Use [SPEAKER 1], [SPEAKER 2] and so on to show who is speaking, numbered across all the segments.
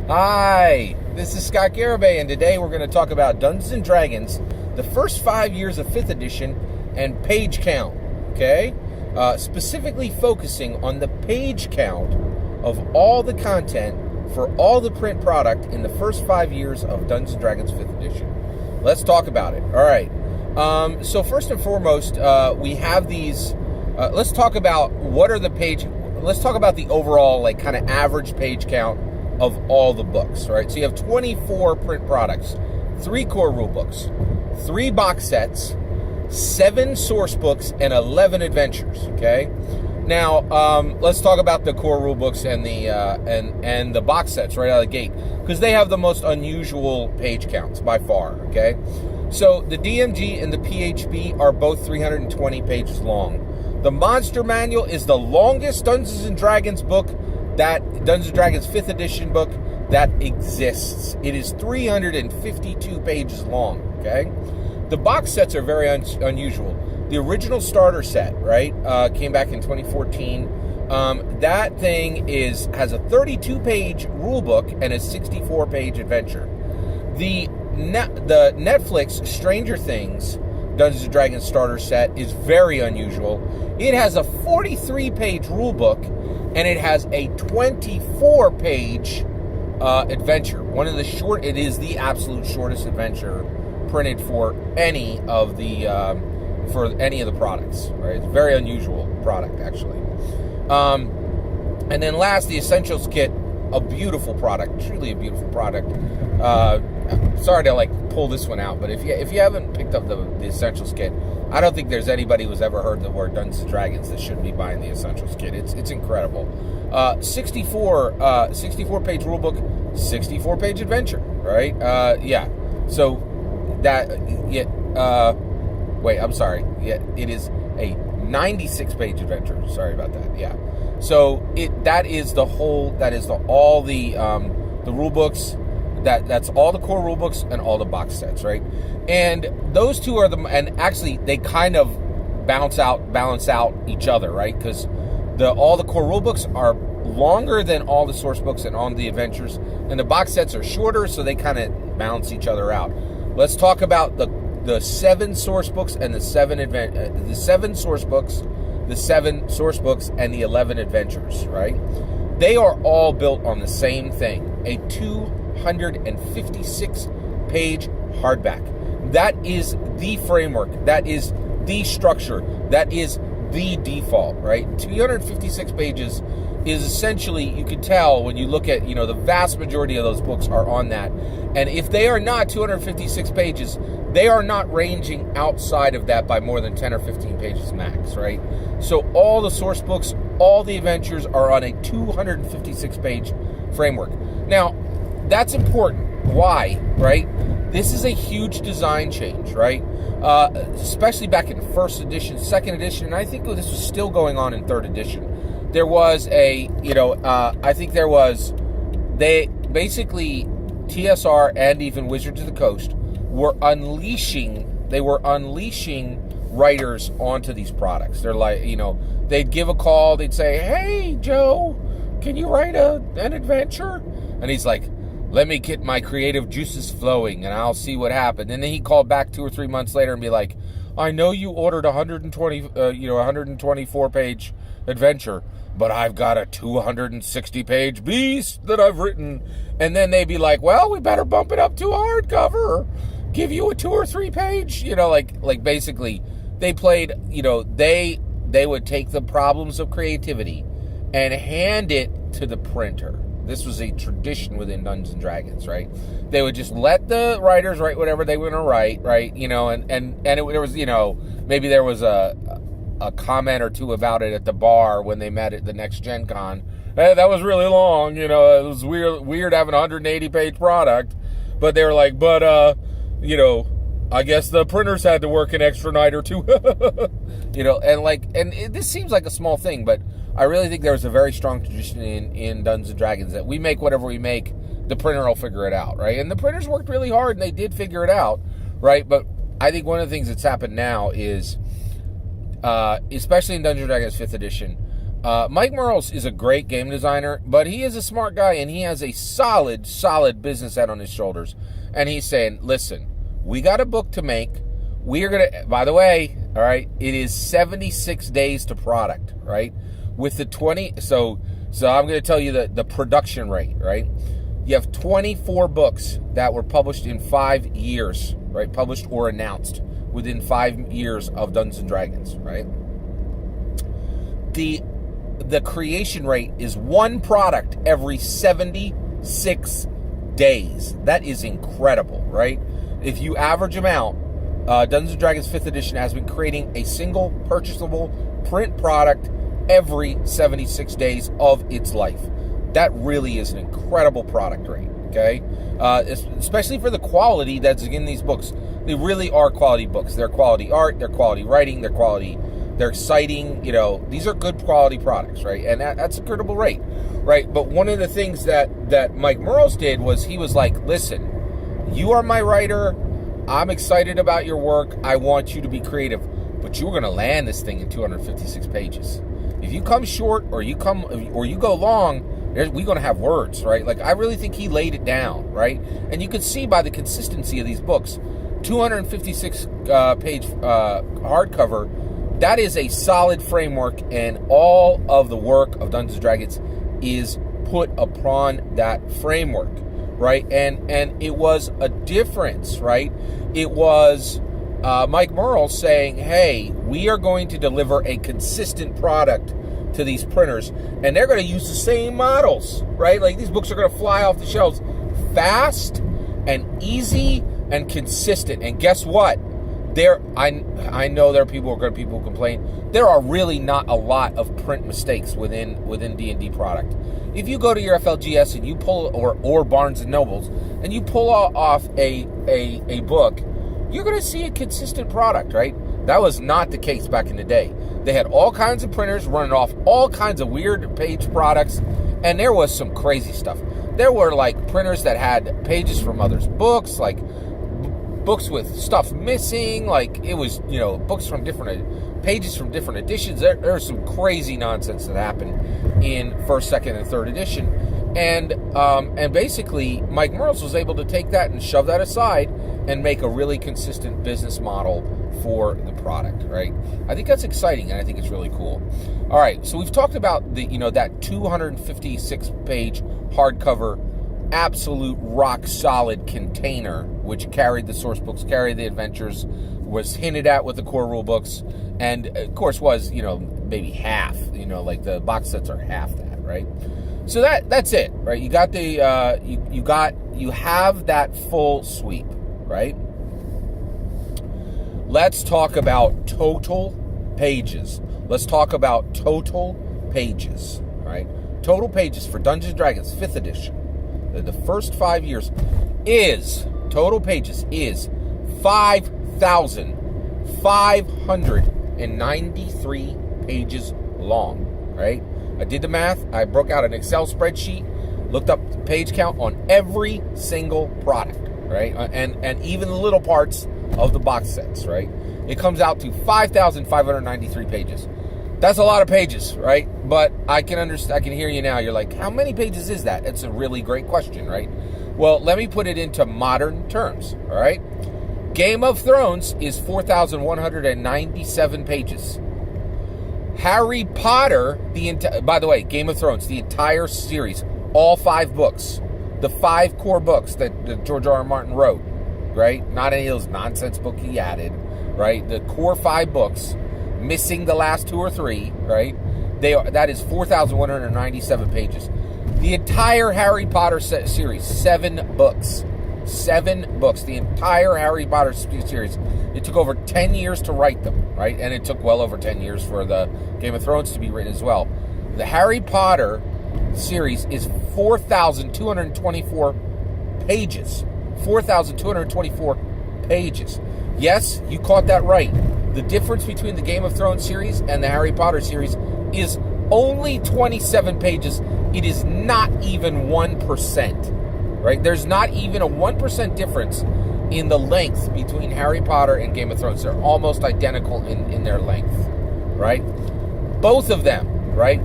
[SPEAKER 1] Hi, this is Scott Garibay, and today we're going to talk about Dungeons & Dragons, the first 5 years of 5th edition, and page count, okay? Specifically focusing on the page count of all the content for all the print product in the first 5 years of Dungeons & Dragons 5th edition. Let's talk about it. All right. So first and foremost, we have these... let's talk about what are the page... Let's talk about the overall, kind of average page count of all the books, right? So you have 24 print products, 3 core rule books, 3 box sets, 7 source books, and 11 adventures, okay? Now, let's talk about the core rule books and the and the box sets right out of the gate, because they have the most unusual page counts by far, okay? So the DMG and the PHB are both 320 pages long. The Monster Manual is the longest Dungeons & Dragons book, that Dungeons & Dragons 5th edition book that exists. It is 352 pages long, okay? The box sets are very unusual. The original starter set, right, came back in 2014. That thing has a 32-page rule book and a 64-page adventure. The Netflix Stranger Things Dungeons & Dragons starter set is very unusual. It has a 43-page rule book, and it has a 24-page adventure. It is the absolute shortest adventure printed for any of the products. Right, it's a very unusual product, actually. And then last, the Essentials Kit, a beautiful product, truly a beautiful product. Sorry to pull this one out, but if you haven't picked up the Essentials Kit, I don't think there's anybody who's ever heard the word Dungeons & Dragons that shouldn't be buying the Essentials Kit. It's incredible. 64 page rulebook, 64-page adventure, right? Yeah. So that wait, I'm sorry. Yeah, it is a 96-page adventure. Sorry about that. Yeah. So that is all the rule books. That's all the core rule books and all the box sets, right? And those two are and actually they kind of balance out each other, right? Because all the core rule books are longer than all the source books and all the adventures, and the box sets are shorter, so they kind of balance each other out. Let's talk about the 7 source books and the 7 source books, the 7 source books and the 11 adventures, right? They are all built on the same thing, a 256-page hardback. That is the framework. That is the structure. That is the default, right? 256 pages is essentially, you can tell when you look at, the vast majority of those books are on that. And if they are not 256 pages, they are not ranging outside of that by more than 10 or 15 pages max, right? So all the source books, all the adventures are on a 256-page framework. Now, that's important. Why, right? This is a huge design change, right? Especially back in 1st edition, 2nd edition, and I think this was still going on in 3rd edition. There was TSR and even Wizards of the Coast were unleashing writers onto these products. They're they'd give a call, they'd say, "Hey, Joe, can you write an adventure?" And he's like, "Let me get my creative juices flowing, and I'll see what happened." And then he called back 2 or 3 months later and be like, "I know you ordered 124-page adventure, but I've got a 260-page beast that I've written." And then they'd be like, "Well, we better bump it up to a hardcover, give you a 2 or 3 page," basically they played, they would take the problems of creativity and hand it to the printer. This was a tradition within Dungeons & Dragons, right? They would just let the writers write whatever they were going to write, right? There was, maybe there was a comment or two about it at the bar when they met at the next Gen Con. Hey, that was really long, it was weird having a 180-page product. But they were like, I guess the printers had to work an extra night or two. This seems like a small thing, but I really think there's a very strong tradition in Dungeons & Dragons that we make whatever we make, the printer will figure it out, right? And the printers worked really hard, and they did figure it out, right? But I think one of the things that's happened now is, especially in Dungeons & Dragons 5th edition, Mike Mearls is a great game designer, but he is a smart guy, and he has a solid business head on his shoulders. And he's saying, listen, we got a book to make. We are going to, by the way, all right, it is 76 days to product, right? With the 20, so I'm going to tell you the production rate, right? You have 24 books that were published in 5 years, right? Published or announced within 5 years of Dungeons and Dragons, right? The creation rate is one product every 76 days. That is incredible, right? If you average them out, Dungeons and Dragons 5th edition has been creating a single purchasable print product every 76 days of its life. That really is an incredible product rate, okay? Especially for the quality that's in these books. They really are quality books. They're quality art, they're quality writing, they're exciting, these are good quality products, right? And that's a credible rate, right? But one of the things that Mike Mearls did was he was like, listen, you are my writer, I'm excited about your work, I want you to be creative, but you're going to land this thing in 256 pages. If you come short or you go long, we're going to have words, right? Like, I really think he laid it down, right? And you can see by the consistency of these books, 256 page hardcover, that is a solid framework, and all of the work of Dungeons & Dragons is put upon that framework, right? And it was a difference, right? It was Mike Mearls saying, hey, we are going to deliver a consistent product to these printers, and they're going to use the same models, right? Like, these books are going to fly off the shelves fast and easy and consistent. And guess what? I know there are people who complain. There are really not a lot of print mistakes within D&D product. If you go to your FLGS and you pull, or Barnes and Nobles, and you pull off a book, you're going to see a consistent product, right? That was not the case back in the day. They had all kinds of printers running off all kinds of weird page products, and there was some crazy stuff. There were like printers that had pages from others' books, like books with stuff missing, like it was, books from pages from different editions. There's some crazy nonsense that happened in first, second, and third edition. And basically Mike Mearls was able to take that and shove that aside and make a really consistent business model for the product, right? I think that's exciting, and I think it's really cool. All right, so we've talked about that 256 page hardcover, absolute rock solid container, which carried the source books, carried the adventures, was hinted at with the core rule books, and of course was maybe half, like the box sets are half that, right? So that's it, right? You got the you have that full sweep, right? Let's talk about total pages. Let's talk about total pages, right? Total pages for Dungeons & Dragons 5th edition. The first 5 years total pages is 5,593 pages long, right? I did the math. I broke out an Excel spreadsheet, looked up the page count on every single product, right? And even the little parts of the box sets, right? It comes out to 5,593 pages. That's a lot of pages, right? But I can hear you now. You're like, how many pages is that? It's a really great question, right? Well, let me put it into modern terms, all right? Game of Thrones is 4,197 pages. Harry Potter, by the way, Game of Thrones, the entire series, all 5 books, the 5 core books that George R. R. Martin wrote, right? Not any of those nonsense books he added, right? The core 5 books, missing the last 2 or 3, right? That is 4,197 pages. The entire Harry Potter series, 7 books. 7 books. The entire Harry Potter series. It took over 10 years to write them, right? And it took well over 10 years for the Game of Thrones to be written as well. The Harry Potter series is 4,224 pages. 4,224 pages. Yes, you caught that right. The difference between the Game of Thrones series and the Harry Potter series is only 27 pages. It is not even 1%, right? There's not even a 1% difference in the length between Harry Potter and Game of Thrones. They're almost identical in their length, right? Both of them, right?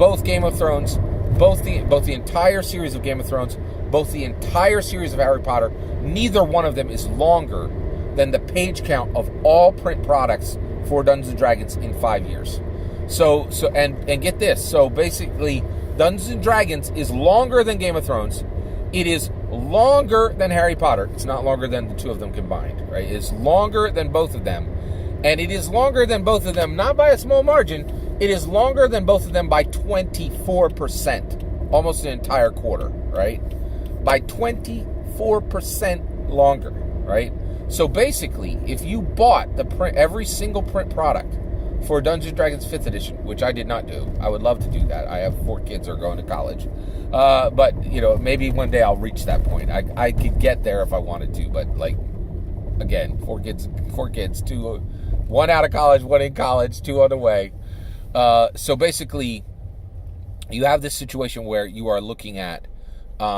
[SPEAKER 1] both Game of Thrones, both the entire series of Game of Thrones, both the entire series of Harry Potter, neither one of them is longer than the page count of all print products for Dungeons & Dragons in 5 years. So get this. So basically, Dungeons & Dragons is longer than Game of Thrones. It is longer than Harry Potter. It's not longer than the two of them combined, right? It's longer than both of them. And it is longer than both of them, not by a small margin. It is longer than both of them by 24%. Almost an entire quarter, right? By 24% longer, right? So basically, if you bought every single print product for Dungeons & Dragons 5th edition, which I did not do. I would love to do that. I have 4 kids that are going to college. But, maybe one day I'll reach that point. I could get there if I wanted to. But, again, 4 kids, 2, 1 out of college, 1 in college, 2 on the way. So basically, you have this situation where you are looking at,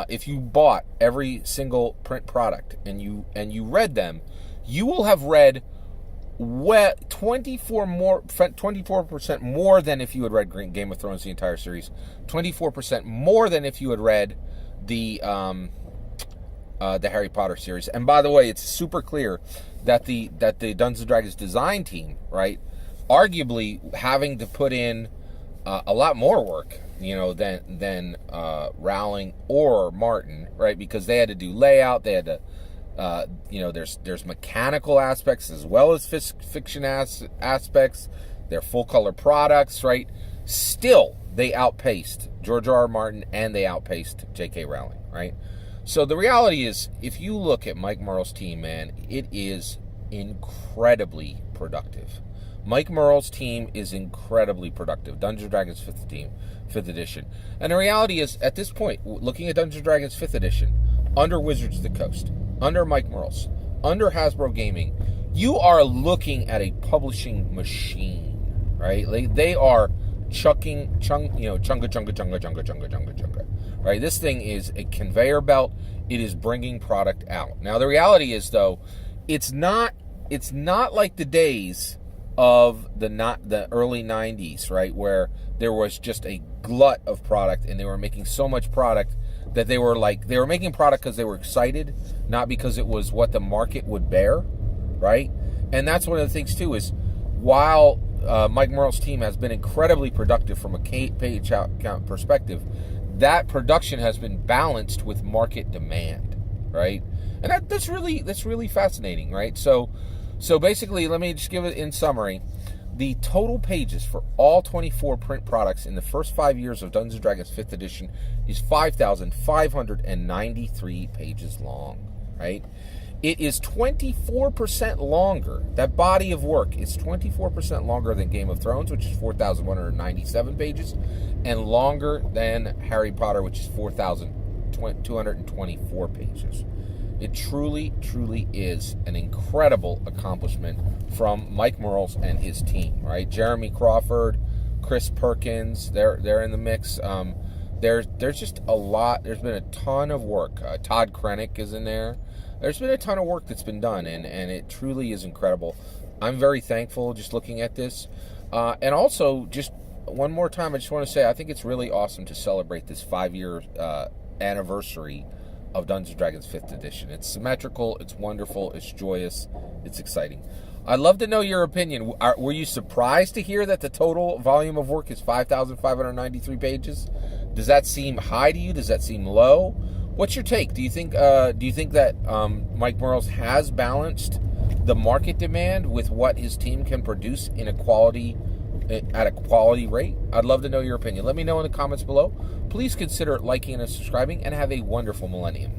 [SPEAKER 1] if you bought every single print product and you read them, you will have read 24% more than if you had read Game of Thrones, the entire series. 24% more than if you had read the Harry Potter series. And by the way, it's super clear that the Dungeons & Dragons design team, right, arguably having to put in a lot more work, than Rowling or Martin, right? Because they had to do layout, they had to. There's mechanical aspects as well as fiction aspects. They're full color products, right? Still, they outpaced George R. R. Martin and they outpaced J.K. Rowling, right? So the reality is, if you look at Mike Merle's team, man, it is incredibly productive. Mike Merle's team is incredibly productive. Dungeons & Dragons 5th edition. And the reality is, at this point, looking at Dungeons & Dragons 5th edition, under Wizards of the Coast, under Mike Merle's, under Hasbro Gaming, you are looking at a publishing machine, right? They are chunga, right? This thing is a conveyor belt. It is bringing product out. Now, the reality is, though, it's not like the days of the early 90s, right, where there was just a glut of product and they were making so much product that they were making product because they were excited, not because it was what the market would bear, right? And that's one of the things, too, is while Mike Merle's team has been incredibly productive from a page count perspective, that production has been balanced with market demand, right? And that's really fascinating, right? So basically, let me just give it in summary. The total pages for all 24 print products in the first 5 years of Dungeons & Dragons 5th edition is 5,593 pages long, right? It is 24% longer. That body of work is 24% longer than Game of Thrones, which is 4,197 pages, and longer than Harry Potter, which is 4,224 pages. It truly, truly is an incredible accomplishment from Mike Merles and his team, right? Jeremy Crawford, Chris Perkins, they're in the mix. There's just a lot. There's been a ton of work. Todd Krennic is in there. There's been a ton of work that's been done, and it truly is incredible. I'm very thankful just looking at this. And also, just one more time, I just want to say I think it's really awesome to celebrate this 5-year anniversary of Dungeons & Dragons 5th edition. It's symmetrical, it's wonderful, it's joyous, it's exciting. I'd love to know your opinion. Were you surprised to hear that the total volume of work is 5,593 pages? Does that seem high to you? Does that seem low? What's your take? Do you think that Mike Merles has balanced the market demand with what his team can produce at a quality rate? I'd love to know your opinion. Let me know in the comments below. Please consider liking and subscribing, and have a wonderful millennium.